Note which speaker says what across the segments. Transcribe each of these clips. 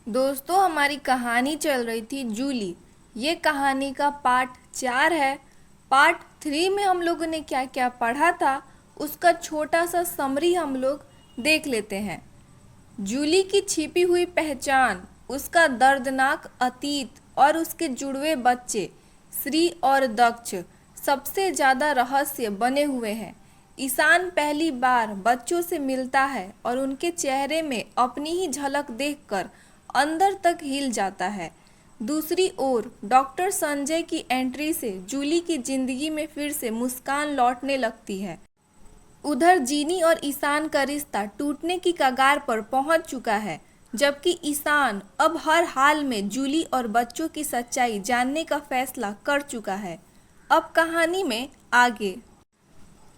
Speaker 1: दोस्तों, हमारी कहानी चल रही थी जूली। ये कहानी का पार्ट 4 है। पार्ट 3 में हम लोगों ने क्या क्या पढ़ा था उसका छोटा सा समरी हम लोग देख लेते हैं। जूली की छिपी हुई पहचान, उसका दर्दनाक अतीत और उसके जुड़वे बच्चे श्री और दक्ष सबसे ज़्यादा रहस्य बने हुए हैं। ईशान पहली बार बच्चों से मिलता है और उनके चेहरे में अपनी ही झलक देखकर अंदर तक हिल जाता है। दूसरी ओर डॉक्टर संजय की एंट्री से जूली की जिंदगी में फिर से मुस्कान लौटने लगती है। उधर जीनी और ईशान का रिश्ता टूटने की कगार पर पहुंच चुका है, जबकि ईशान अब हर हाल में जूली और बच्चों की सच्चाई जानने का फैसला कर चुका है। अब कहानी में आगे।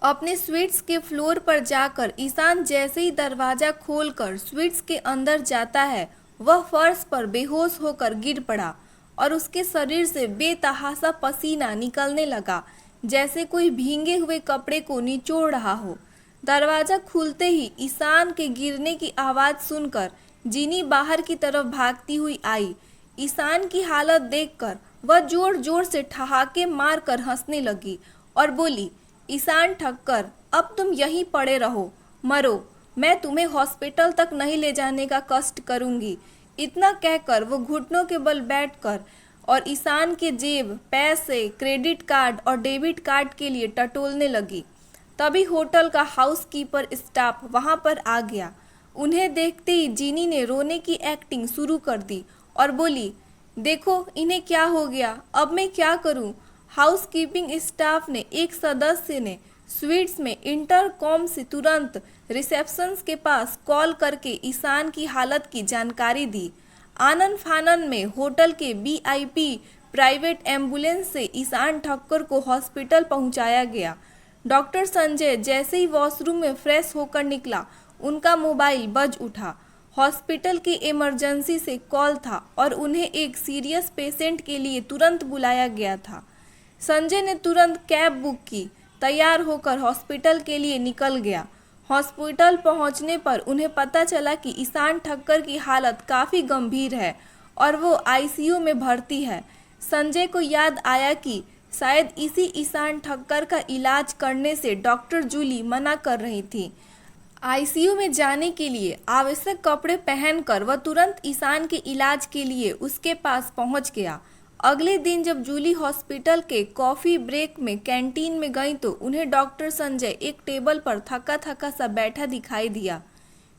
Speaker 1: अपने स्वीट्स के फ्लोर पर जाकर ईशान जैसे ही दरवाज़ा खोलकर स्वीट्स के अंदर जाता है, वह फर्श पर बेहोश होकर गिर पड़ा और उसके शरीर से बेतहासा पसीना निकलने लगा, जैसे कोई भींगे हुए कपड़े को निचोड़ रहा हो। दरवाज़ा खुलते ही ईशान के गिरने की आवाज़ सुनकर जीनी बाहर की तरफ भागती हुई आई। ईशान की हालत देखकर वह जोर जोर से ठहाके मारकर हंसने लगी और बोली, ईशान ठक्कर, अब तुम यहीं पड़े रहो, मरो। मैं तुम्हें हॉस्पिटल तक नहीं ले जाने का कष्ट करूंगी। इतना कहकर वो घुटनों के बल बैठकर और ईशान के जेब, पैसे, क्रेडिट कार्ड और डेबिट कार्ड के लिए टटोलने लगी। तभी होटल का हाउसकीपर स्टाफ वहां पर आ गया। उन्हें देखते ही जीनी ने रोने की एक्टिंग शुरू कर दी और बोली, देखो इन्हें क्या हो गया, अब मैं क्या करूं। हाउसकीपिंग स्टाफ ने एक सदस्य ने स्वीट्स में इंटरकॉम से तुरंत रिसेप्शन के पास कॉल करके ईशान की हालत की जानकारी दी। आनन फानन में होटल के वीआईपी प्राइवेट एम्बुलेंस से ईशान ठक्कर को हॉस्पिटल पहुंचाया गया। डॉक्टर संजय जैसे ही वॉशरूम में फ्रेश होकर निकला, उनका मोबाइल बज उठा। हॉस्पिटल की इमरजेंसी से कॉल था और उन्हें एक सीरियस पेशेंट के लिए तुरंत बुलाया गया था। संजय ने तुरंत कैब बुक की, तैयार होकर हॉस्पिटल के लिए निकल गया। हॉस्पिटल पहुंचने पर उन्हें पता चला कि ईशान ठक्कर की हालत काफ़ी गंभीर है और वो आईसीयू में भर्ती है। संजय को याद आया कि शायद इसी ईशान ठक्कर का इलाज करने से डॉक्टर जूली मना कर रही थी। आईसीयू में जाने के लिए आवश्यक कपड़े पहनकर वह तुरंत ईशान के इलाज के लिए उसके पास पहुंच गया। अगले दिन जब जूली हॉस्पिटल के कॉफ़ी ब्रेक में कैंटीन में गई तो उन्हें डॉक्टर संजय एक टेबल पर थका थका सा बैठा दिखाई दिया।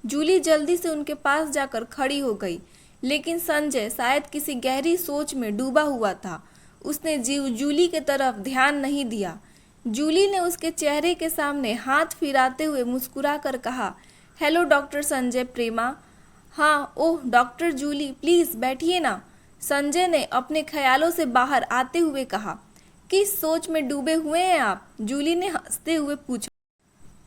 Speaker 1: जूली जल्दी से उनके पास जाकर खड़ी हो गई, लेकिन संजय शायद किसी गहरी सोच में डूबा हुआ था। उसने जूली की तरफ ध्यान नहीं दिया। जूली ने उसके चेहरे के सामने हाथ फिराते हुए मुस्कुरा कर कहा, हेलो डॉक्टर संजय प्रेमा। हाँ, ओह डॉक्टर जूली, प्लीज़ बैठिए ना। संजय ने अपने ख्यालों से बाहर आते हुए कहा। किस सोच में डूबे हुए हैं आप? जूली ने हंसते हुए पूछा।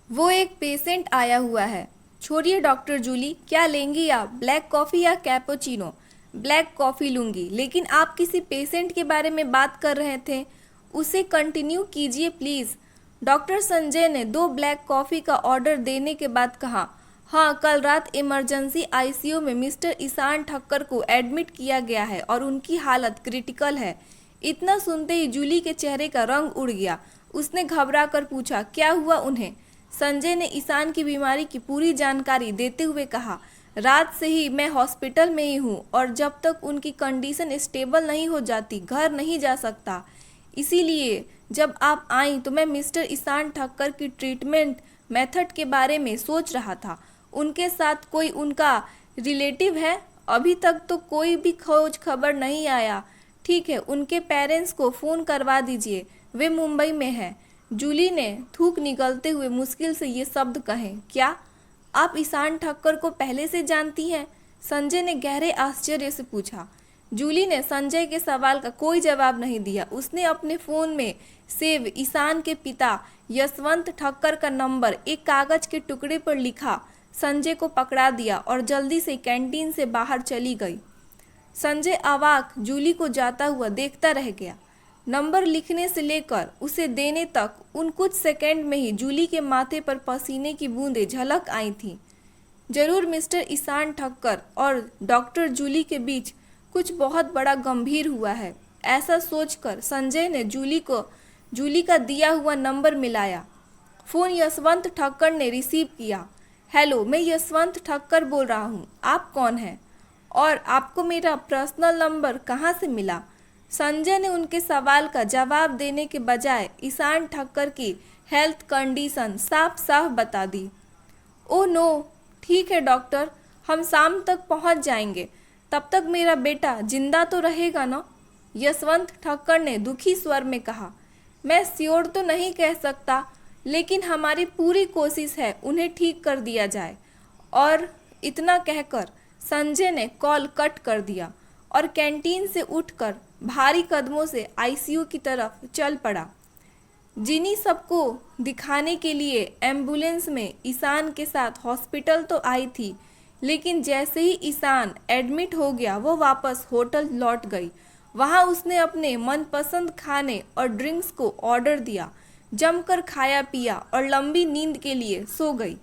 Speaker 1: वो एक पेशेंट आया हुआ है। छोड़िए डॉक्टर जूली, क्या लेंगी आप, ब्लैक कॉफ़ी या कैपुचिनो? ब्लैक कॉफ़ी लूँगी, लेकिन आप किसी पेशेंट के बारे में बात कर रहे थे, उसे कंटिन्यू कीजिए प्लीज़। डॉक्टर संजय ने 2 ब्लैक कॉफ़ी का ऑर्डर देने के बाद कहा, हाँ, कल रात इमरजेंसी आईसीयू में मिस्टर ईशान ठक्कर को एडमिट किया गया है और उनकी हालत क्रिटिकल है। इतना सुनते ही जूली के चेहरे का रंग उड़ गया। उसने घबरा कर पूछा, क्या हुआ उन्हें? संजय ने ईशान की बीमारी की पूरी जानकारी देते हुए कहा, रात से ही मैं हॉस्पिटल में ही हूँ और जब तक उनकी कंडीशन स्टेबल नहीं हो जाती घर नहीं जा सकता। इसीलिए जब आप आईं तो मैं मिस्टर ईशान ठक्कर की ट्रीटमेंट मेथड के बारे में सोच रहा था। उनके साथ कोई उनका रिलेटिव है? अभी तक तो कोई भी खोज खबर नहीं आया। ठीक है, उनके पेरेंट्स को फ़ोन करवा दीजिए, वे मुंबई में हैं। जूली ने थूक निकलते हुए मुश्किल से ये शब्द कहे, क्या आप ईशान ठक्कर को पहले से जानती हैं? संजय ने गहरे आश्चर्य से पूछा। जूली ने संजय के सवाल का कोई जवाब नहीं दिया। उसने अपने फ़ोन में सेव ईशान के पिता यशवंत ठक्कर का नंबर एक कागज़ के टुकड़े पर लिखा, संजय को पकड़ा दिया और जल्दी से कैंटीन से बाहर चली गई। संजय अवाक जूली को जाता हुआ देखता रह गया। नंबर लिखने से लेकर उसे देने तक उन कुछ सेकंड में ही जूली के माथे पर पसीने की बूंदें झलक आई थीं। जरूर मिस्टर ईशान ठक्कर और डॉक्टर जूली के बीच कुछ बहुत बड़ा गंभीर हुआ है। ऐसा सोचकर संजय ने जूली का दिया हुआ नंबर मिलाया। फ़ोन यशवंत ठक्कर ने रिसीव किया। हेलो, मैं यशवंत ठक्कर बोल रहा हूँ, आप कौन हैं और आपको मेरा पर्सनल नंबर कहाँ से मिला? संजय ने उनके सवाल का जवाब देने के बजाय ईशान ठक्कर की हेल्थ कंडीशन साफ साफ बता दी। ओह नो, ठीक है डॉक्टर, हम शाम तक पहुंच जाएंगे। तब तक मेरा बेटा जिंदा तो रहेगा ना? यशवंत ठक्कर ने दुखी स्वर में कहा। मैं श्योर तो नहीं कह सकता, लेकिन हमारी पूरी कोशिश है उन्हें ठीक कर दिया जाए। और इतना कहकर संजय ने कॉल कट कर दिया और कैंटीन से उठकर भारी कदमों से आईसीयू की तरफ चल पड़ा। जिनी सबको दिखाने के लिए एम्बुलेंस में ईशान के साथ हॉस्पिटल तो आई थी, लेकिन जैसे ही ईशान एडमिट हो गया वो वापस होटल लौट गई। वहाँ उसने अपने मनपसंद खाने और ड्रिंक्स को ऑर्डर दिया, जमकर खाया पिया और लंबी नींद के लिए सो गई।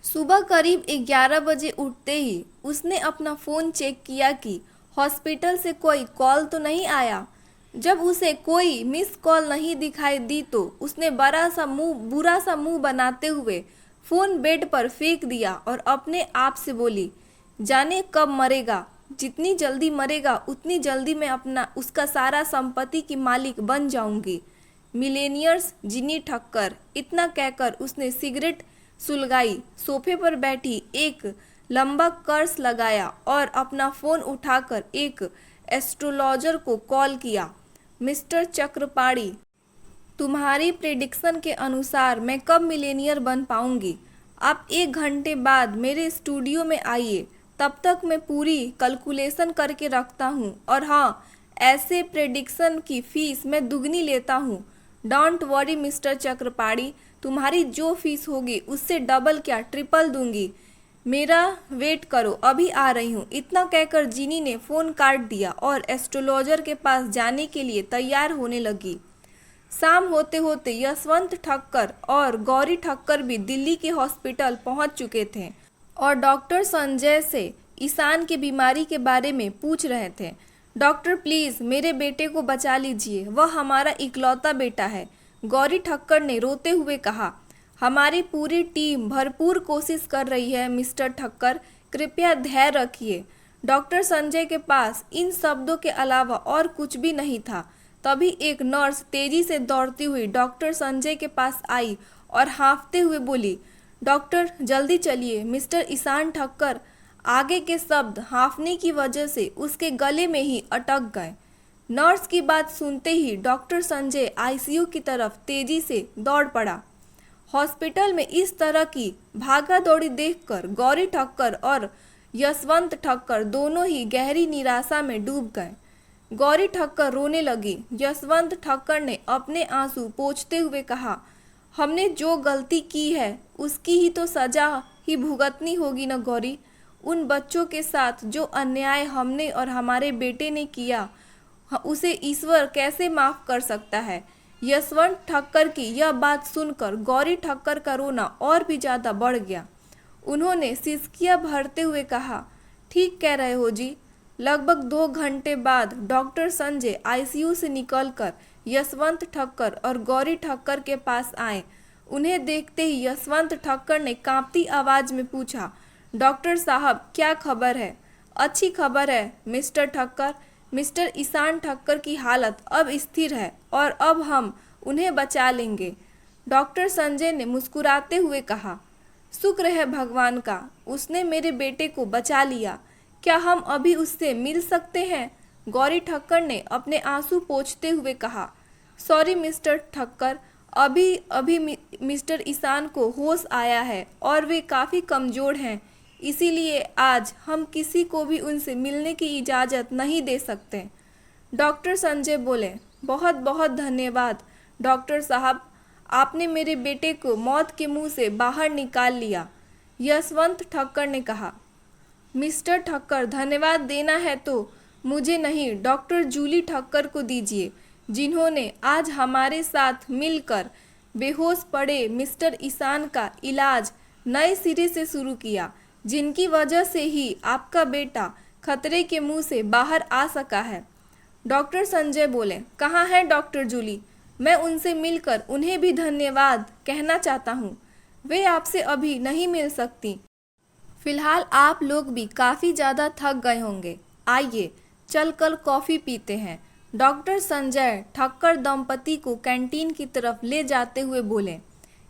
Speaker 1: सुबह करीब 11 बजे उठते ही उसने अपना फ़ोन चेक किया कि हॉस्पिटल से कोई कॉल तो नहीं आया। जब उसे कोई मिस कॉल नहीं दिखाई दी तो उसने बुरा सा मुंह बनाते हुए फ़ोन बेड पर फेंक दिया और अपने आप से बोली, जाने कब मरेगा, जितनी जल्दी मरेगा उतनी जल्दी मैं उसका सारा संपत्ति की मालिक बन जाऊंगी। मिलेनियर्स जिनी ठक्कर। इतना कहकर उसने सिगरेट सुलगाई, सोफे पर बैठी एक लंबा कर्स लगाया और अपना फ़ोन उठाकर एक एस्ट्रोलॉजर को कॉल किया। मिस्टर चक्रपाणी, तुम्हारी प्रेडिक्शन के अनुसार मैं कब मिलेनियर बन पाऊंगी? आप 1 घंटे बाद मेरे स्टूडियो में आइए, तब तक मैं पूरी कैलकुलेशन करके रखता हूँ। और हाँ, ऐसे प्रेडिक्शन की फ़ीस मैं दुगनी लेता हूँ। डोंट वरी मिस्टर चक्रपाणी, तुम्हारी जो फीस होगी उससे डबल क्या ट्रिपल दूंगी। मेरा वेट करो, अभी आ रही हूँ। इतना कहकर जीनी ने फ़ोन काट दिया और एस्ट्रोलॉजर के पास जाने के लिए तैयार होने लगी। शाम होते होते यशवंत ठक्कर और गौरी ठक्कर भी दिल्ली के हॉस्पिटल पहुंच चुके थे और डॉक्टर संजय से ईशान की बीमारी के बारे में पूछ रहे थे। डॉक्टर प्लीज़ मेरे बेटे को बचा लीजिए, वह हमारा इकलौता बेटा है, गौरी ठक्कर ने रोते हुए कहा। हमारी पूरी टीम भरपूर कोशिश कर रही है मिस्टर ठक्कर, कृपया धैर्य रखिए। डॉक्टर संजय के पास इन शब्दों के अलावा और कुछ भी नहीं था। तभी एक नर्स तेजी से दौड़ती हुई डॉक्टर संजय के पास आई और हाँफते हुए बोली, डॉक्टर जल्दी चलिए, मिस्टर ईशान ठक्कर। आगे के शब्द हाँफने की वजह से उसके गले में ही अटक गए। नर्स की बात सुनते ही डॉक्टर संजय आईसीयू की तरफ तेजी से दौड़ पड़ा। हॉस्पिटल में इस तरह की भागा दौड़ी देखकर गौरी ठक्कर और यशवंत ठक्कर दोनों ही गहरी निराशा में डूब गए। गौरी ठक्कर रोने लगी। यशवंत ठक्कर ने अपने आंसू पोंछते हुए कहा, हमने जो गलती की है उसकी ही तो सजा ही भुगतनी होगी न गौरी। उन बच्चों के साथ जो अन्याय हमने और हमारे बेटे ने किया, उसे ईश्वर कैसे माफ़ कर सकता है। यशवंत ठक्कर की यह बात सुनकर गौरी ठक्कर का रोना और भी ज़्यादा बढ़ गया। उन्होंने सिसकियाँ भरते हुए कहा, ठीक कह रहे हो जी। लगभग 2 घंटे बाद डॉक्टर संजय आईसीयू से निकलकर यशवंत ठक्कर और गौरी ठक्कर के पास आए। उन्हें देखते ही यशवंत ठक्कर ने कांपती आवाज़ में पूछा, डॉक्टर साहब क्या खबर है? अच्छी खबर है मिस्टर ठक्कर, मिस्टर ईशान ठक्कर की हालत अब स्थिर है और अब हम उन्हें बचा लेंगे। डॉक्टर संजय ने मुस्कुराते हुए कहा, शुक्र है भगवान का, उसने मेरे बेटे को बचा लिया। क्या हम अभी उससे मिल सकते हैं? गौरी ठक्कर ने अपने आंसू पोंछते हुए कहा, सॉरी मिस्टर ठक्कर, अभी अभी मिस्टर ईशान को होश आया है और वे काफ़ी कमज़ोर हैं, इसीलिए आज हम किसी को भी उनसे मिलने की इजाज़त नहीं दे सकते। डॉक्टर संजय बोले, बहुत बहुत धन्यवाद डॉक्टर साहब, आपने मेरे बेटे को मौत के मुंह से बाहर निकाल लिया। यशवंत ठक्कर ने कहा, मिस्टर ठक्कर धन्यवाद देना है तो मुझे नहीं, डॉक्टर जूली ठक्कर को दीजिए, जिन्होंने आज हमारे साथ मिलकर बेहोश पड़े मिस्टर ईशान का इलाज नए सिरे से शुरू किया, जिनकी वजह से ही आपका बेटा खतरे के मुंह से बाहर आ सका है। डॉक्टर संजय बोले, कहाँ है डॉक्टर जूली? मैं उनसे मिलकर उन्हें भी धन्यवाद कहना चाहता हूँ। वे आपसे अभी नहीं मिल सकती। फिलहाल आप लोग भी काफ़ी ज़्यादा थक गए होंगे। आइए चल कर कॉफ़ी पीते हैं। डॉक्टर संजय ठक्कर दंपति को कैंटीन की तरफ ले जाते हुए बोले।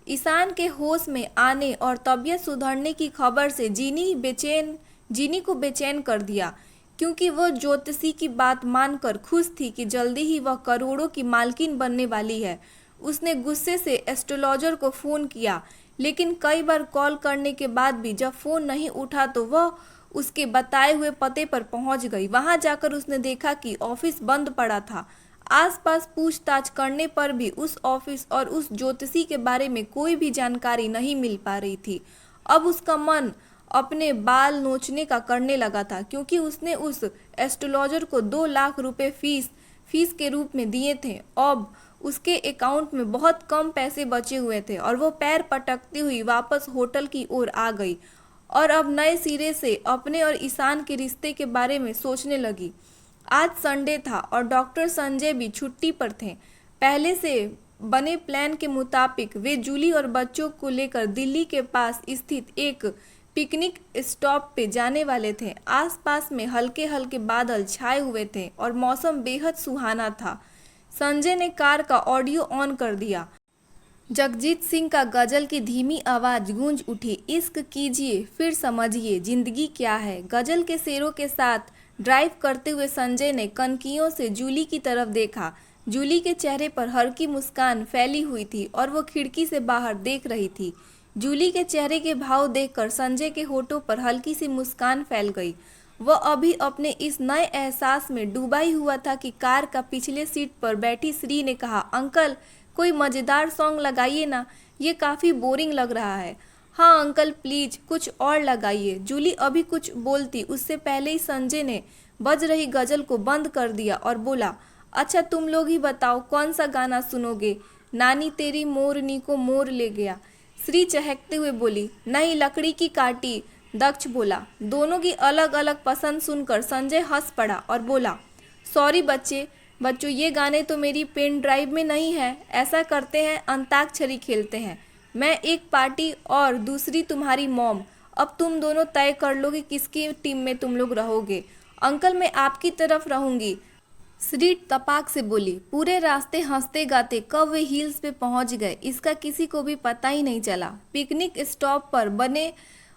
Speaker 1: ईशान के होश में आने और तबीयत सुधरने की खबर से जीनी को बेचैन कर दिया, क्योंकि वह ज्योतिषी की बात मानकर खुश थी कि जल्दी ही वह करोड़ों की मालकिन बनने वाली है। उसने गुस्से से एस्ट्रोलॉजर को फ़ोन किया, लेकिन कई बार कॉल करने के बाद भी जब फ़ोन नहीं उठा तो वह उसके बताए हुए पते पर पहुंच गई। वहां जाकर उसने देखा कि ऑफिस बंद पड़ा था। आसपास पूछताछ करने पर भी उस ऑफिस और उस ज्योतिषी के बारे में कोई भी जानकारी नहीं मिल पा रही थी। अब उसका मन अपने बाल नोचने का करने लगा था, क्योंकि उसने उस एस्ट्रोलॉजर को 2 लाख रुपए फीस के रूप में दिए थे। अब उसके अकाउंट में बहुत कम पैसे बचे हुए थे और वो पैर पटकती हुई वापस होटल की ओर आ गई और अब नए सिरे से अपने और ईशान के रिश्ते के बारे में सोचने लगी। आज संडे था और डॉक्टर संजय भी छुट्टी पर थे। पहले से बने प्लान के मुताबिक वे जूली और बच्चों को लेकर दिल्ली के पास स्थित एक पिकनिक स्टॉप पे जाने वाले थे। आसपास में हल्के हल्के बादल छाए हुए थे और मौसम बेहद सुहाना था। संजय ने कार का ऑडियो ऑन कर दिया। जगजीत सिंह का गजल की धीमी आवाज गूंज उठी। इश्क कीजिए फिर समझिए जिंदगी क्या है। गजल के शेरों के साथ ड्राइव करते हुए संजय ने कनखियों से जूली की तरफ देखा। जूली के चेहरे पर हल्की मुस्कान फैली हुई थी और वो खिड़की से बाहर देख रही थी। जूली के चेहरे के भाव देखकर संजय के होठों पर हल्की सी मुस्कान फैल गई। वह अभी अपने इस नए एहसास में डूबा ही हुआ था कि कार का पिछले सीट पर बैठी श्री ने कहा, अंकल कोई मज़ेदार सॉन्ग लगाइए ना, ये काफ़ी बोरिंग लग रहा है। हाँ अंकल प्लीज कुछ और लगाइए। जूली अभी कुछ बोलती उससे पहले ही संजय ने बज रही गजल को बंद कर दिया और बोला, अच्छा तुम लोग ही बताओ कौन सा गाना सुनोगे? नानी तेरी मोरनी को मोर ले गया। श्री चहकते हुए बोली, नहीं लकड़ी की काटी। दक्ष बोला। दोनों की अलग अलग पसंद सुनकर संजय हंस पड़ा और बोला, सॉरी बच्चों ये गाने तो मेरी पेन ड्राइव में नहीं है। ऐसा करते हैं अंताक्षरी खेलते हैं, मैं एक पार्टी और दूसरी तुम्हारी मॉम। अब तुम दोनों तय कर लो कि किसकी टीम में तुम लोग रहोगे। अंकल मैं आपकी तरफ रहूंगी, श्री तपाक से बोली। पूरे रास्ते हंसते गाते कब वे हिल्स पे पहुंच गए इसका किसी को भी पता ही नहीं चला। पिकनिक स्टॉप पर बने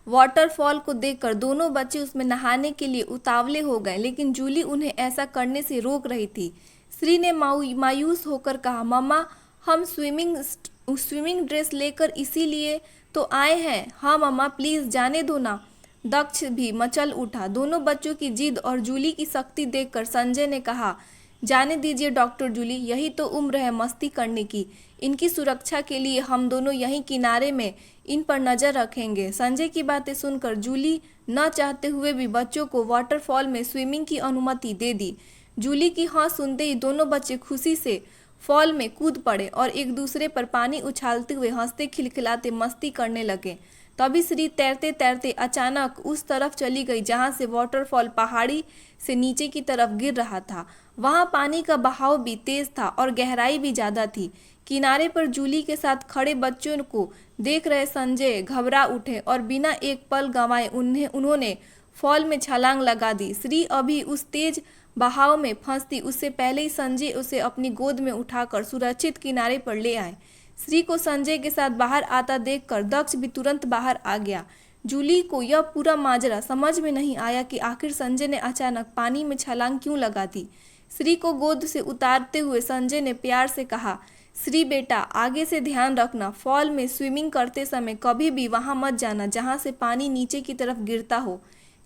Speaker 1: वाटरफॉल को देखकर दोनों बच्चे उसमें नहाने के लिए उतावले हो गए, लेकिन जूली उन्हें ऐसा करने से रोक रही थी। श्री ने मायूस होकर कहा, मम्मा हम स्विमिंग ड्रेस लेकर इसीलिए तो आए हैं। हाँ मम्मा प्लीज़ जाने दो ना। दक्ष भी मचल उठा। दोनों बच्चों की जिद और जूली की सख्ती देखकर संजय ने कहा, जाने दीजिए डॉक्टर जूली, यही तो उम्र है मस्ती करने की। इनकी सुरक्षा के लिए हम दोनों यहीं किनारे में इन पर नज़र रखेंगे। संजय की बातें सुनकर जूली न चाहते हुए भी बच्चों को वाटरफॉल में स्विमिंग की अनुमति दे दी। जूली की हाँ सुनते ही दोनों बच्चे खुशी से फॉल में कूद पड़े और एक दूसरे पर पानी उछालते हुए हंसते खिलखिलाते मस्ती करने लगे। तभी श्री तैरते तैरते अचानक उस तरफ चली गई जहां से वाटरफॉल पहाड़ी से नीचे की तरफ गिर रहा था। वहां पानी का बहाव भी तेज था और गहराई भी ज़्यादा थी। किनारे पर जूली के साथ खड़े बच्चों को देख रहे संजय घबरा उठे और बिना एक पल गंवाए उन्होंने फॉल में छलांग लगा दी। श्री अभी उस तेज बहाव में फंसती उससे पहले ही संजय उसे अपनी गोद में उठाकर सुरक्षित किनारे पर ले आए। श्री को संजय के साथ बाहर आता देखकर दक्ष भी तुरंत बाहर आ गया। जूली को यह पूरा माजरा समझ में नहीं आया कि आखिर संजय ने अचानक पानी में छलांग क्यों लगा दी। श्री को गोद से उतारते हुए संजय ने प्यार से कहा, श्री बेटा आगे से ध्यान रखना, फॉल में स्विमिंग करते समय कभी भी वहां मत जाना जहां से पानी नीचे की तरफ गिरता हो।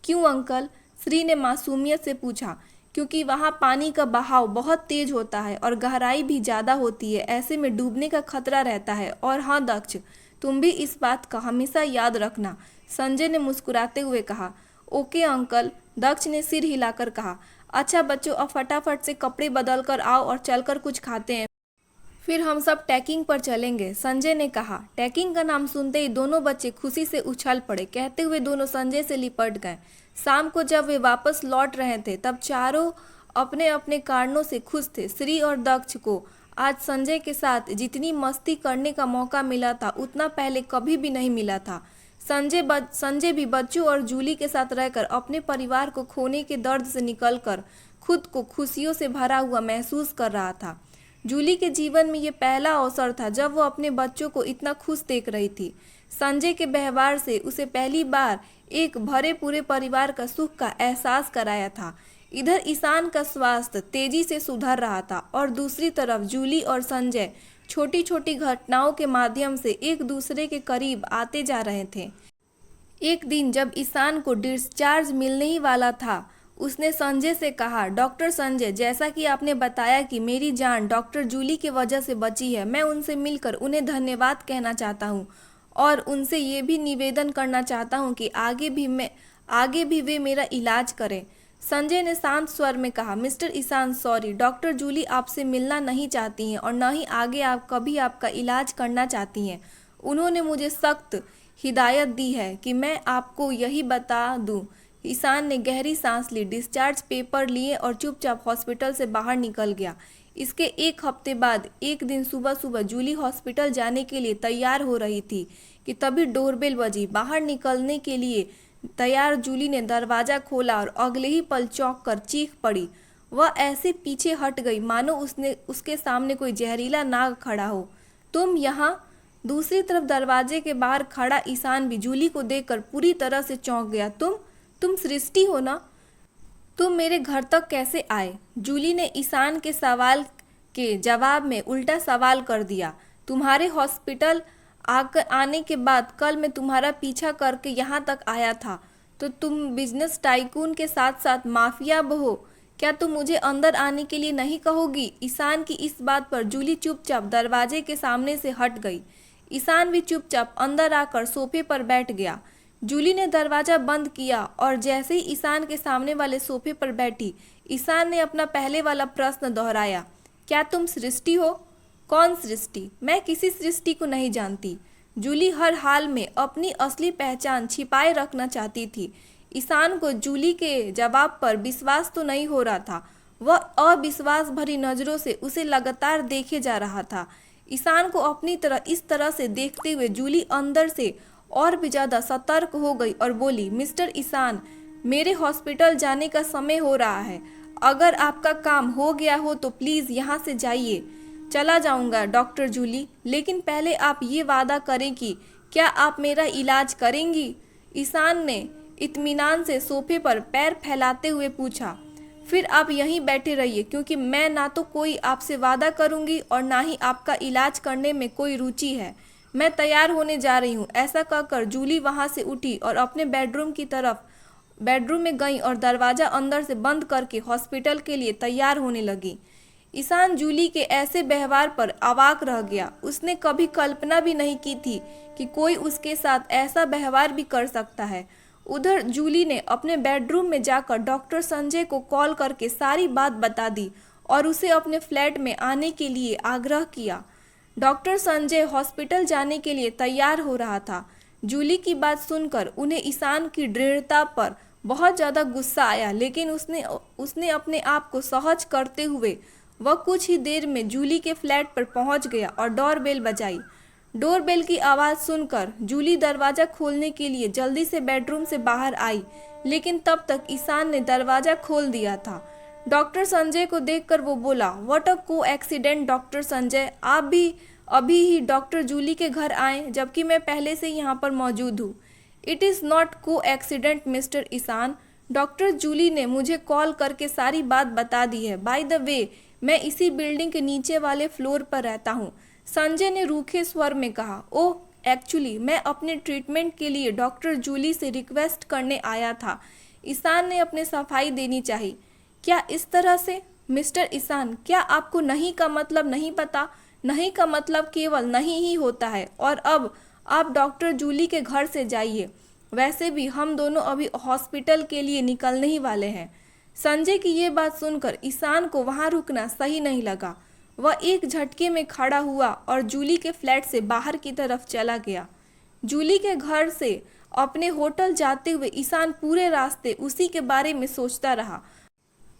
Speaker 1: क्यों अंकल? श्री ने मासूमियत से पूछा। क्योंकि वहाँ पानी का बहाव बहुत तेज होता है और गहराई भी ज़्यादा होती है, ऐसे में डूबने का खतरा रहता है। और हाँ दक्ष, तुम भी इस बात का हमेशा याद रखना। संजय ने मुस्कुराते हुए कहा। ओके अंकल, दक्ष ने सिर हिलाकर कहा। अच्छा बच्चों, अब फटाफट से कपड़े बदल कर आओ और चलकर कुछ खाते हैं, फिर हम सब ट्रैकिंग पर चलेंगे, संजय ने कहा। ट्रैकिंग का नाम सुनते ही दोनों बच्चे खुशी से उछल पड़े। कहते हुए दोनों संजय से लिपट गए। शाम को जब वे वापस लौट रहे थे तब चारों अपने अपने कारणों से खुश थे। श्री और दक्ष को आज संजय के साथ जितनी मस्ती करने का मौका मिला था उतना पहले कभी भी नहीं मिला था। संजय भी बच्चों और जूली के साथ रहकर अपने परिवार को खोने के दर्द से निकलकर खुद को खुशियों से भरा हुआ महसूस कर रहा था। जूली के जीवन में ये पहला अवसर था जब वो अपने बच्चों को इतना खुश देख रही थी। संजय के व्यवहार से उसे पहली बार एक भरे पूरे परिवार का सुख का एहसास कराया था। इधर ईशान का स्वास्थ्य तेजी से सुधर रहा था और दूसरी तरफ जूली और संजय छोटी छोटी घटनाओं के माध्यम से एक दूसरे के करीब आते जा रहे थे। एक दिन जब ईशान को डिस्चार्ज मिलने ही वाला था, उसने संजय से कहा, डॉक्टर संजय, जैसा कि आपने बताया कि मेरी जान डॉक्टर जूली की वजह से बची है, मैं उनसे मिलकर उन्हें धन्यवाद कहना चाहता हूँ और उनसे ये भी निवेदन करना चाहता हूँ कि आगे भी वे मेरा इलाज करें। संजय ने शांत स्वर में कहा, mister Ishan, sorry, doctor Julie आपसे मिलना नहीं चाहती हैं और न ही आगे आप कभी आपका इलाज करना चाहती हैं। उन्होंने मुझे सख्त हिदायत दी है कि मैं आपको यही बता दूं। ईशान ने गहरी सांस ली, डिस्चार्ज पेपर लिए और चुपचाप हॉस्पिटल से बाहर निकल गया। इसके एक हफ्ते बाद एक दिन सुबह सुबह जूली हॉस्पिटल जाने के लिए तैयार हो रही थी कि तभी डोरबेल बजी। बाहर निकलने के लिए तैयार जूली ने दरवाजा खोला और अगले ही पल चौंक कर चीख पड़ी। वह ऐसे पीछे हट गई मानो उसके सामने कोई जहरीला नाग खड़ा हो। तुम यहाँ? दूसरी तरफ दरवाजे के बाहर खड़ा ईशान भी जूली को देखकर पूरी तरह से चौंक गया। तुम सृष्टि हो ना? तुम मेरे घर तक कैसे आए? जूली ने ईशान के सवाल के जवाब में उल्टा सवाल कर दिया। तुम्हारे हॉस्पिटल आने के बाद कल मैं तुम्हारा पीछा करके यहाँ तक आया था। तो तुम बिजनेस टाइकून के साथ साथ माफिया हो? क्या तुम मुझे अंदर आने के लिए नहीं कहोगी? ईशान की इस बात पर जूली चुपचाप दरवाजे के सामने से हट गई। ईशान भी चुपचाप अंदर आकर सोफे पर बैठ गया। जूली ने दरवाजा बंद किया और जैसे ही ईशान के सामने वाले सोफे पर बैठी, ईशान ने अपना पहले वाला प्रश्न दोहराया, क्या तुम सृष्टि हो? कौन सृष्टि? मैं किसी सृष्टि को नहीं जानती। जूली हर हाल में अपनी असली पहचान छिपाए रखना चाहती थी। ईशान को जूली के जवाब पर विश्वास तो नहीं हो रहा था। वह अविश्वास भरी नजरों से उसे लगातार देखे जा रहा था। ईशान को अपनी तरह इस तरह से देखते हुए जूली अंदर से और भी ज़्यादा सतर्क हो गई और बोली, मिस्टर ईशान, मेरे हॉस्पिटल जाने का समय हो रहा है। अगर आपका काम हो गया हो तो प्लीज़ यहाँ से जाइए। चला जाऊँगा डॉक्टर जूली, लेकिन पहले आप ये वादा करें कि क्या आप मेरा इलाज करेंगी? ईशान ने इत्मीनान से सोफे पर पैर फैलाते हुए पूछा। फिर आप यहीं बैठे रहिए, क्योंकि मैं ना तो कोई आपसे वादा करूँगी और ना ही आपका इलाज करने में कोई रुचि है। मैं तैयार होने जा रही हूँ। ऐसा कहकर जूली वहाँ से उठी और अपने बेडरूम में गई और दरवाज़ा अंदर से बंद करके हॉस्पिटल के लिए तैयार होने लगी। ईशान जूली के ऐसे व्यवहार पर अवाक रह गया। उसने कभी कल्पना भी नहीं की थी कि कोई उसके साथ ऐसा व्यवहार भी कर सकता है। उधर जूली ने अपने बेडरूम में जाकर डॉक्टर संजय को कॉल करके सारी बात बता दी और उसे अपने फ्लैट में आने के लिए आग्रह किया। डॉक्टर संजय हॉस्पिटल जाने के लिए तैयार हो रहा था। जूली की बात सुनकर उन्हें ईशान की दृढ़ता पर बहुत ज़्यादा गुस्सा आया, लेकिन उसने अपने आप को सहज करते हुए वह कुछ ही देर में जूली के फ्लैट पर पहुंच गया और डोरबेल बजाई। डोरबेल की आवाज़ सुनकर जूली दरवाज़ा खोलने के लिए जल्दी से बेडरूम से बाहर आई, लेकिन तब तक ईशान ने दरवाज़ा खोल दिया था। डॉक्टर संजय को देखकर वो बोला, व्हाट अ को एक्सीडेंट डॉक्टर संजय, आप भी अभी ही डॉक्टर जूली के घर आए, जबकि मैं पहले से यहाँ पर मौजूद हूँ। इट इज़ नॉट को accident mister Ishan, doctor Julie ने मुझे कॉल करके सारी बात बता दी है। बाय द वे, मैं इसी बिल्डिंग के नीचे वाले फ्लोर पर रहता हूँ, संजय ने रूखे स्वर में कहा। ओह, एक्चुअली मैं अपने ट्रीटमेंट के लिए डॉक्टर जूली से रिक्वेस्ट करने आया था। ईशान ने अपने सफाई देनी चाहिए। क्या इस तरह से? मिस्टर ईशान, क्या आपको नहीं का मतलब नहीं पता? नहीं का मतलब केवल नहीं ही होता है। और अब आप डॉक्टर जूली के घर से जाइए। वैसे भी हम दोनों अभी हॉस्पिटल के लिए निकलने ही वाले हैं। संजय की ये बात सुनकर ईशान को वहाँ रुकना सही नहीं लगा। वह एक झटके में खड़ा हुआ और जूली के फ्लैट से बाहर की तरफ चला गया। जूली के घर से अपने होटल जाते हुए ईशान पूरे रास्ते उसी के बारे में सोचता रहा।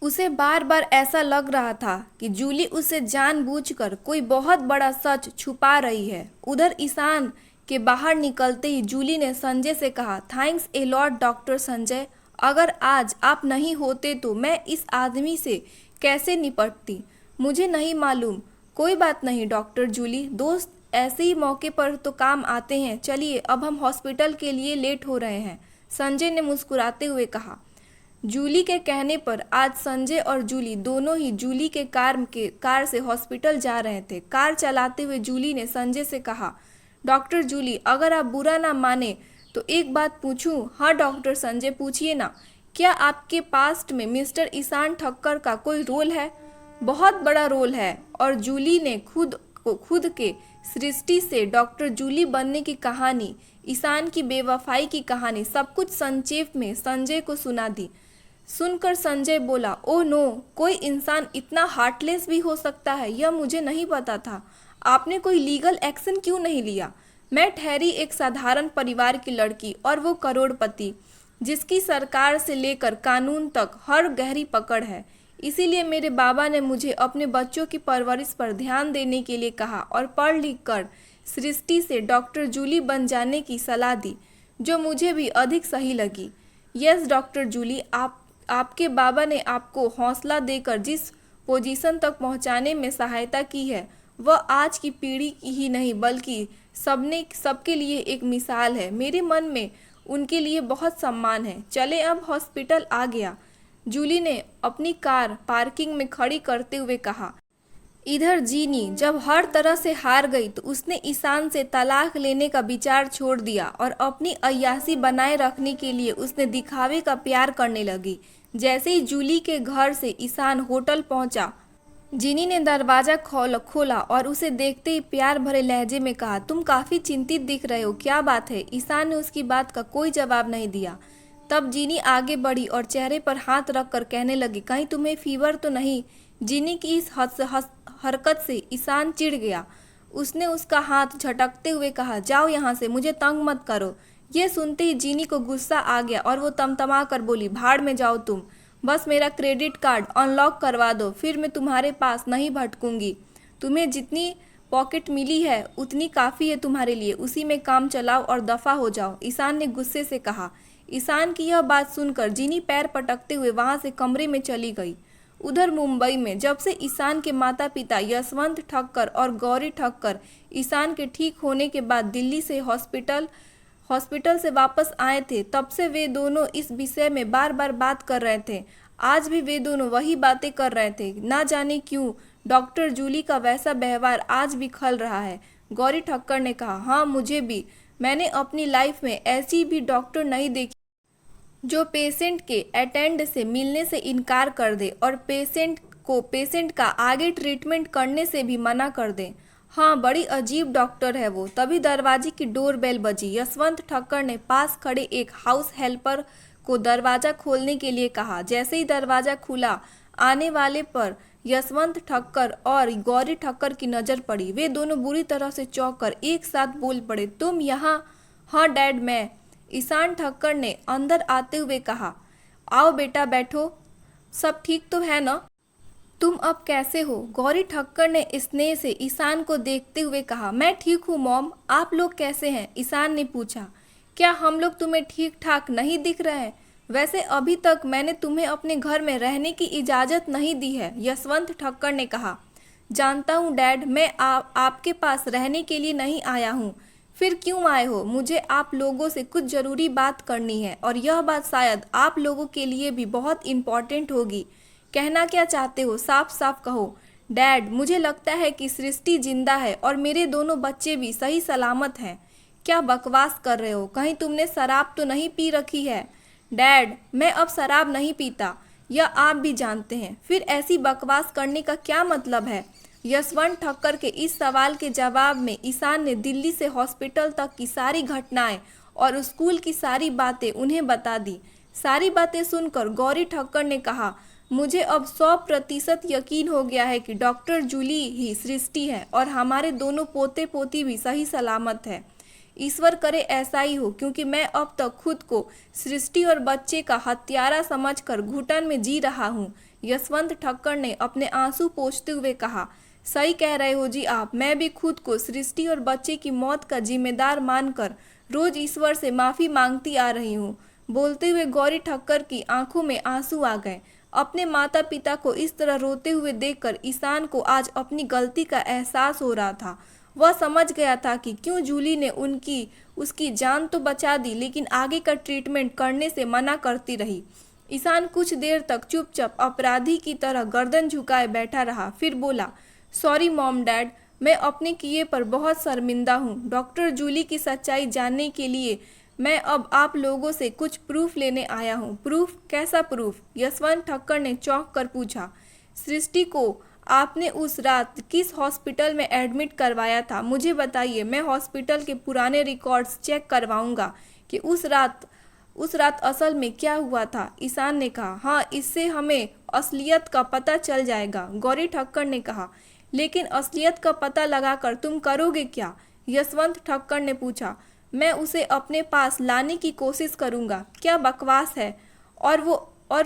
Speaker 1: उसे बार बार ऐसा लग रहा था कि जूली उसे जानबूझकर कोई बहुत बड़ा सच छुपा रही है। उधर ईशान के बाहर निकलते ही जूली ने संजय से कहा, thanks a lot doctor Sanjay, अगर आज आप नहीं होते तो मैं इस आदमी से कैसे निपटती मुझे नहीं मालूम। कोई बात नहीं डॉक्टर जूली, दोस्त ऐसे ही मौके पर तो काम आते हैं। चलिए अब हम हॉस्पिटल के लिए लेट हो रहे हैं, संजय ने मुस्कुराते हुए कहा। जूली के कहने पर आज संजय और जूली दोनों ही जूली के कार से हॉस्पिटल जा रहे थे। कार चलाते हुए जूली ने संजय से कहा, डॉक्टर जूली, अगर आप बुरा ना माने तो एक बात पूछूं? हाँ डॉक्टर संजय, पूछिए ना। क्या आपके पास्ट में मिस्टर ईशान ठक्कर का कोई रोल है? बहुत बड़ा रोल है। और जूली ने खुद के सृष्टि से डॉक्टर जूली बनने की कहानी, ईशान की बेवफाई की कहानी, सब कुछ संक्षेप में संजय को सुना दी। सुनकर संजय बोला, ओह नो, कोई इंसान इतना हार्टलेस भी हो सकता है, यह मुझे नहीं पता था। आपने कोई लीगल एक्शन क्यों नहीं लिया? मैं ठहरी एक साधारण परिवार की लड़की और वो करोड़पति, जिसकी सरकार से लेकर कानून तक हर गहरी पकड़ है। इसीलिए मेरे बाबा ने मुझे अपने बच्चों की परवरिश पर ध्यान देने के लिए कहा और पढ़ लिख कर सृष्टि से डॉक्टर जूली बन जाने की सलाह दी, जो मुझे भी अधिक सही लगी। यस डॉक्टर जूली, आपके बाबा ने आपको हौसला देकर जिस पोजीशन तक पहुंचाने में सहायता की है, वह आज की पीढ़ी की ही नहीं बल्कि सबके लिए एक मिसाल है। मेरे मन में उनके लिए बहुत सम्मान है। चले अब हॉस्पिटल आ गया, जूली ने अपनी कार पार्किंग में खड़ी करते हुए कहा। इधर जीनी जब हर तरह से हार गई तो उसने ईशान से तलाक लेने का विचार छोड़ दिया और अपनी अय्यासी बनाए रखने के लिए उसने दिखावे का प्यार करने लगी। जैसे ही जूली के घर से ईशान होटल पहुंचा, जीनी ने दरवाजा खोला और उसे देखते ही प्यार भरे लहजे में कहा, तुम काफी चिंतित दिख रहे हो, क्या बात है? ईशान ने उसकी बात का कोई जवाब नहीं दिया। तब जीनी आगे बढ़ी और चेहरे पर हाथ रखकर कहने लगी, कहीं तुम्हें फीवर तो नहीं? जीनी की इस हरकत से ईशान चिढ़ गया। उसने उसका हाथ झटकते हुए कहा, जाओ यहाँ से, मुझे तंग मत करो। ये सुनते ही जीनी को गुस्सा आ गया और वो तमतमा कर बोली, भाड़ में जाओ तुम, बस मेरा क्रेडिट कार्ड अनलॉक करवा दो, फिर मैं तुम्हारे पास नहीं भटकूंगी। तुम्हें जितनी पॉकेट मिली है उतनी काफ़ी है तुम्हारे लिए, उसी में काम चलाओ और दफ़ा हो जाओ, ईशान ने गुस्से से कहा। ईशान की यह बात सुनकर जीनी पैर पटकते हुए वहां से कमरे में चली गई। उधर मुंबई में जब से ईशान के माता पिता यशवंत ठक्कर और गौरी ठक्कर ईशान के ठीक होने के बाद दिल्ली से हॉस्पिटल से वापस आए थे, तब से वे दोनों इस विषय में बार बार बात कर रहे थे। आज भी वे दोनों वही बातें कर रहे थे। ना जाने क्यों डॉक्टर जूली का वैसा व्यवहार आज भी खल रहा है। गौरी ठक्कर ने कहा, हाँ मुझे भी। मैंने अपनी लाइफ में ऐसी भी डॉक्टर नहीं देखी जो पेशेंट के अटेंड से मिलने से इनकार कर दे और पेशेंट का आगे ट्रीटमेंट करने से भी मना कर दे। हाँ, बड़ी अजीब डॉक्टर है वो। तभी दरवाजे की डोर बेल बजी। यशवंत ठक्कर ने पास खड़े एक हाउस हेल्पर को दरवाज़ा खोलने के लिए कहा। जैसे ही दरवाज़ा खुला, आने वाले पर यशवंत ठक्कर और गौरी ठक्कर की नज़र पड़ी। वे दोनों बुरी तरह से चौंक कर एक साथ बोल पड़े, तुम यहाँ? हाँ डैड, मैं। ईशान ठक्कर ने अंदर आते हुए कहा, आओ बेटा बैठो, सब ठीक तो है ना? तुम अब कैसे हो? गौरी ठक्कर ने स्नेह से ईशान को देखते हुए कहा, मैं ठीक हूँ मॉम, आप लोग कैसे हैं? ईशान ने पूछा। क्या हम लोग तुम्हें ठीक ठाक नहीं दिख रहे हैं? वैसे अभी तक मैंने तुम्हें अपने घर में रहने की इजाज़त नहीं दी है, यशवंत ठक्कर ने कहा। जानता हूँ डैड, मैं आपके पास रहने के लिए नहीं आया हूँ। फिर क्यों आए हो? मुझे आप लोगों से कुछ ज़रूरी बात करनी है और यह बात शायद आप लोगों के लिए भी बहुत इम्पॉर्टेंट होगी। कहना क्या चाहते हो? साफ साफ कहो। डैड, मुझे लगता है कि सृष्टि जिंदा है और मेरे दोनों बच्चे भी सही सलामत हैं। क्या बकवास कर रहे हो? कहीं तुमने शराब तो नहीं पी रखी है? डैड, मैं अब शराब नहीं पीता, यह आप भी जानते हैं। फिर ऐसी बकवास करने का क्या मतलब है? यशवंत ठक्कर के इस सवाल के जवाब में ईशान ने दिल्ली से हॉस्पिटल तक की सारी घटनाएं और स्कूल की सारी बातें उन्हें बता दी। सारी बातें सुनकर गौरी ठक्कर ने कहा, मुझे अब 100% यकीन हो गया है कि डॉक्टर जूली ही सृष्टि है और हमारे दोनों पोते पोती भी सही सलामत है। ईश्वर करे ऐसा ही हो, क्योंकि मैं अब तक खुद को सृष्टि और बच्चे का हत्यारा समझकर घुटन में जी रहा हूँ। यशवंत ठक्कर ने अपने आंसू पोंछते हुए कहा, सही कह रहे हो जी आप। मैं भी खुद को सृष्टि और बच्चे की मौत का जिम्मेदार मानकर रोज ईश्वर से माफ़ी मांगती आ रही हूँ। बोलते हुए गौरी ठक्कर की आंखों में आंसू आ गए। अपने माता पिता को इस तरह रोते हुए देखकर ईशान को आज अपनी गलती का एहसास हो रहा था। वह समझ गया था कि क्यों जूली ने उसकी जान तो बचा दी, लेकिन आगे का ट्रीटमेंट करने से मना करती रही। ईशान कुछ देर तक चुपचाप अपराधी की तरह गर्दन झुकाए बैठा रहा, फिर बोला, सॉरी मॉम डैड, मैं अपने किए पर बहुत शर्मिंदा हूँ। डॉक्टर जूली की सच्चाई जानने के लिए मैं अब आप लोगों से कुछ प्रूफ लेने आया हूँ। प्रूफ? कैसा प्रूफ? यशवंत ठक्कर ने चौंक कर पूछा। सृष्टि को आपने उस रात किस हॉस्पिटल में एडमिट करवाया था, मुझे बताइए। मैं हॉस्पिटल के पुराने रिकॉर्ड्स चेक करवाऊंगा कि उस रात असल में क्या हुआ था। ईशान ने कहा, हाँ, इससे हमें असलियत का पता चल जाएगा। गौरी ठक्कर ने कहा, लेकिन असलियत का पता लगाकर तुम करोगे क्या? यशवंत ठक्कर ने पूछा। मैं उसे अपने पास लाने की कोशिश करूंगा। क्या बकवास है। और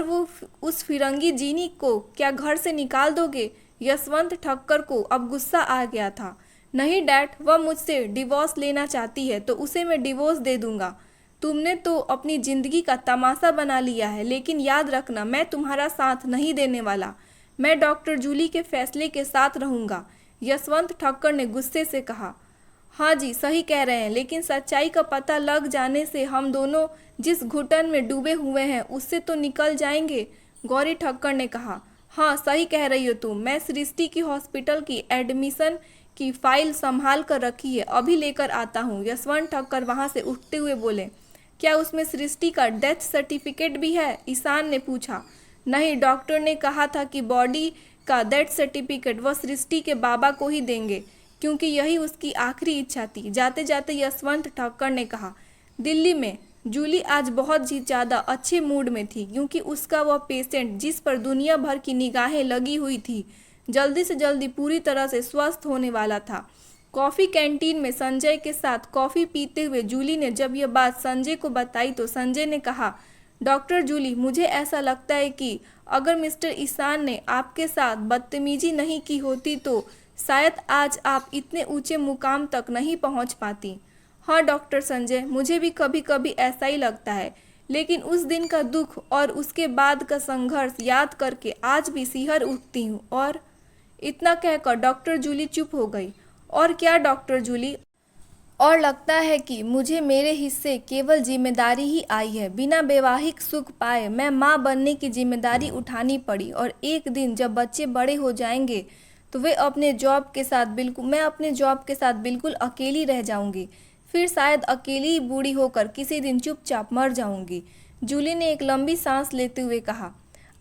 Speaker 1: वो उस फिरंगी जीनी को क्या घर से निकाल दोगे? यशवंत ठक्कर को अब गुस्सा आ गया था। नहीं डैड, वह मुझसे डिवोर्स लेना चाहती है तो उसे मैं डिवोर्स दे दूंगा। तुमने तो अपनी जिंदगी का तमाशा बना लिया है, लेकिन याद रखना, मैं तुम्हारा साथ नहीं देने वाला। मैं डॉक्टर जूली के फैसले के साथ रहूंगा। यशवंत ठक्कर ने गुस्से से कहा। हाँ जी, सही कह रहे हैं, लेकिन सच्चाई का पता लग जाने से हम दोनों जिस घुटन में डूबे हुए हैं उससे तो निकल जाएंगे। गौरी ठक्कर ने कहा। हाँ, सही कह रही हो तुम। मैं सृष्टि की हॉस्पिटल की एडमिशन की फाइल संभाल कर रखी है, अभी लेकर आता हूँ। यशवंत ठक्कर वहाँ से उठते हुए बोले। क्या उसमें सृष्टि का डेथ सर्टिफिकेट भी है? ईशान ने पूछा। नहीं, डॉक्टर ने कहा था कि बॉडी का डेथ सर्टिफिकेट वह सृष्टि के बाबा को ही देंगे, क्योंकि यही उसकी आखिरी इच्छा थी। जाते जाते यशवंत ठक्कर ने कहा, दिल्ली में जूली आज बहुत ही ज़्यादा अच्छे मूड में थी, क्योंकि उसका वह पेशेंट जिस पर दुनिया भर की निगाहें लगी हुई थी जल्दी से जल्दी पूरी तरह से स्वस्थ होने वाला था। कॉफ़ी कैंटीन में संजय के साथ कॉफ़ी पीते हुए जूली ने जब यह बात संजय को बताई तो संजय ने कहा, डॉक्टर जूली, मुझे ऐसा लगता है कि अगर मिस्टर ईशान ने आपके साथ बदतमीजी नहीं की होती तो शायद आज आप इतने ऊंचे मुकाम तक नहीं पहुंच पाती। हाँ डॉक्टर संजय, मुझे भी कभी कभी ऐसा ही लगता है, लेकिन उस दिन का दुख और उसके बाद का संघर्ष याद करके आज भी सिहर उठती हूँ। और इतना कहकर डॉक्टर जूली चुप हो गई। और क्या डॉक्टर जूली? और लगता है कि मुझे मेरे हिस्से केवल जिम्मेदारी ही आई है। बिना वैवाहिक सुख पाए मैं माँ बनने की जिम्मेदारी उठानी पड़ी, और एक दिन जब बच्चे बड़े हो जाएंगे तो मैं अपने जॉब के साथ बिल्कुल अकेली रह जाऊंगी। फिर शायद अकेली ही बूढ़ी होकर किसी दिन चुपचाप मर जाऊंगी। जूली ने एक लंबी सांस लेते हुए कहा,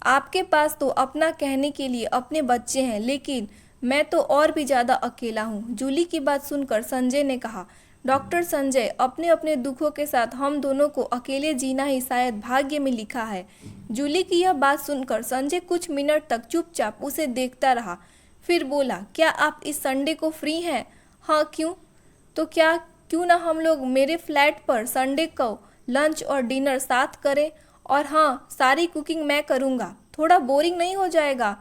Speaker 1: आपके पास तो अपना कहने के लिए अपने बच्चे हैं, लेकिन मैं तो और भी ज़्यादा अकेला हूँ। जूली की बात सुनकर संजय ने कहा, डॉक्टर संजय, अपने अपने दुखों के साथ हम दोनों को अकेले जीना ही शायद भाग्य में लिखा है। जूली की यह बात सुनकर संजय कुछ मिनट तक चुपचाप उसे देखता रहा, फिर बोला, क्या आप इस संडे को फ्री हैं? हाँ, क्यों? तो क्यों ना हम लोग मेरे फ्लैट पर संडे को लंच और डिनर साथ करें? और हाँ, सारी कुकिंग मैं करूँगा। थोड़ा बोरिंग नहीं हो जाएगा?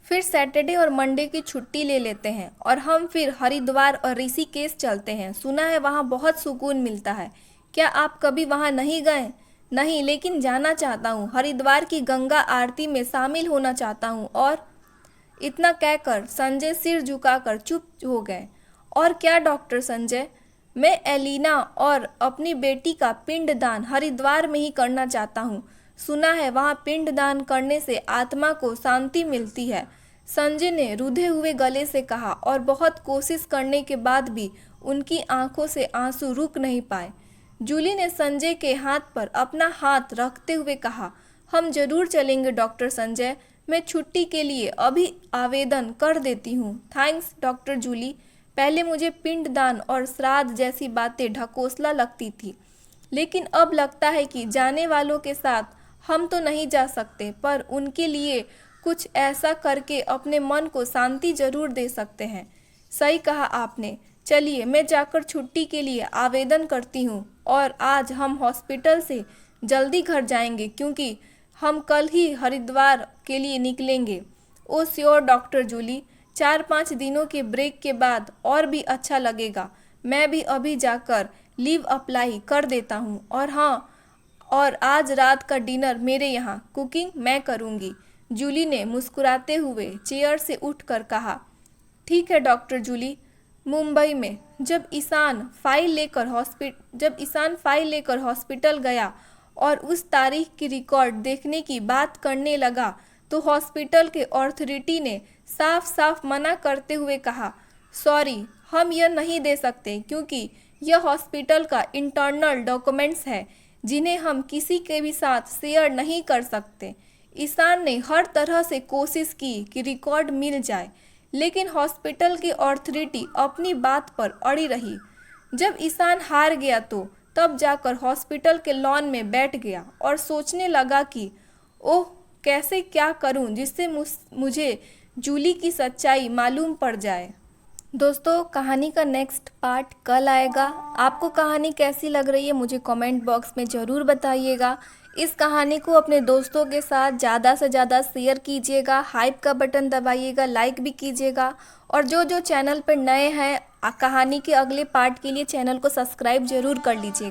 Speaker 1: फिर सैटरडे और मंडे की छुट्टी ले लेते हैं और हम फिर हरिद्वार और ऋषिकेश चलते हैं। सुना है वहाँ बहुत सुकून मिलता है। क्या आप कभी वहाँ नहीं गए? नहीं, लेकिन जाना चाहता हूँ। हरिद्वार की गंगा आरती में शामिल होना चाहता हूँ। और इतना कहकर संजय सिर झुकाकर चुप हो गए। और क्या डॉक्टर संजय? मैं एलिना और अपनी बेटी का पिंडदान हरिद्वार में ही करना चाहता हूँ। सुना है वहाँ पिंडदान करने से आत्मा को शांति मिलती है। संजय ने रुधे हुए गले से कहा, और बहुत कोशिश करने के बाद भी उनकी आंखों से आंसू रुक नहीं पाए। जूली ने संजय के हाथ पर अपना हाथ रखते हुए कहा, हम जरूर चलेंगे डॉक्टर संजय। मैं छुट्टी के लिए अभी आवेदन कर देती हूँ। Thanks doctor Julie. पहले मुझे पिंडदान और श्राद्ध जैसी बातें ढकोसला लगती थी, लेकिन अब लगता है कि जाने वालों के साथ हम तो नहीं जा सकते, पर उनके लिए कुछ ऐसा करके अपने मन को शांति जरूर दे सकते हैं। सही कहा आपने। चलिए मैं जाकर छुट्टी के लिए आवेदन करती हूँ और आज हम हॉस्पिटल से जल्दी घर जाएंगे क्योंकि हम कल ही हरिद्वार के लिए निकलेंगे। ओ श्योर डॉक्टर जूली, 4-5 दिनों के ब्रेक के बाद और भी अच्छा लगेगा। मैं भी अभी जाकर लीव अप्लाई कर देता हूँ। और हाँ, और आज रात का डिनर मेरे यहाँ कुकिंग मैं करूँगी। जूली ने मुस्कुराते हुए चेयर से उठकर कहा। ठीक है डॉक्टर जूली। मुंबई में जब ईशान फाइल लेकर हॉस्पिटल गया और उस तारीख की रिकॉर्ड देखने की बात करने लगा तो हॉस्पिटल के अथॉरिटी ने साफ साफ मना करते हुए कहा, सॉरी, हम यह नहीं दे सकते क्योंकि यह हॉस्पिटल का इंटरनल डॉक्यूमेंट्स है जिन्हें हम किसी के भी साथ शेयर नहीं कर सकते। ईशान ने हर तरह से कोशिश की कि रिकॉर्ड मिल जाए, लेकिन हॉस्पिटल की अथॉरिटी अपनी बात पर अड़ी रही। जब ईशान हार गया तो तब जाकर हॉस्पिटल के लॉन में बैठ गया और सोचने लगा कि ओह, कैसे क्या करूं जिससे मुझे जूली की सच्चाई मालूम पड़ जाए। दोस्तों, कहानी का नेक्स्ट पार्ट कल आएगा। आपको कहानी कैसी लग रही है मुझे कमेंट बॉक्स में ज़रूर बताइएगा। इस कहानी को अपने दोस्तों के साथ ज़्यादा से ज़्यादा शेयर कीजिएगा, हाइप का बटन दबाइएगा, लाइक भी कीजिएगा। और जो जो चैनल पर नए हैं, कहानी के अगले पार्ट के लिए चैनल को सब्सक्राइब ज़रूर कर लीजिएगा।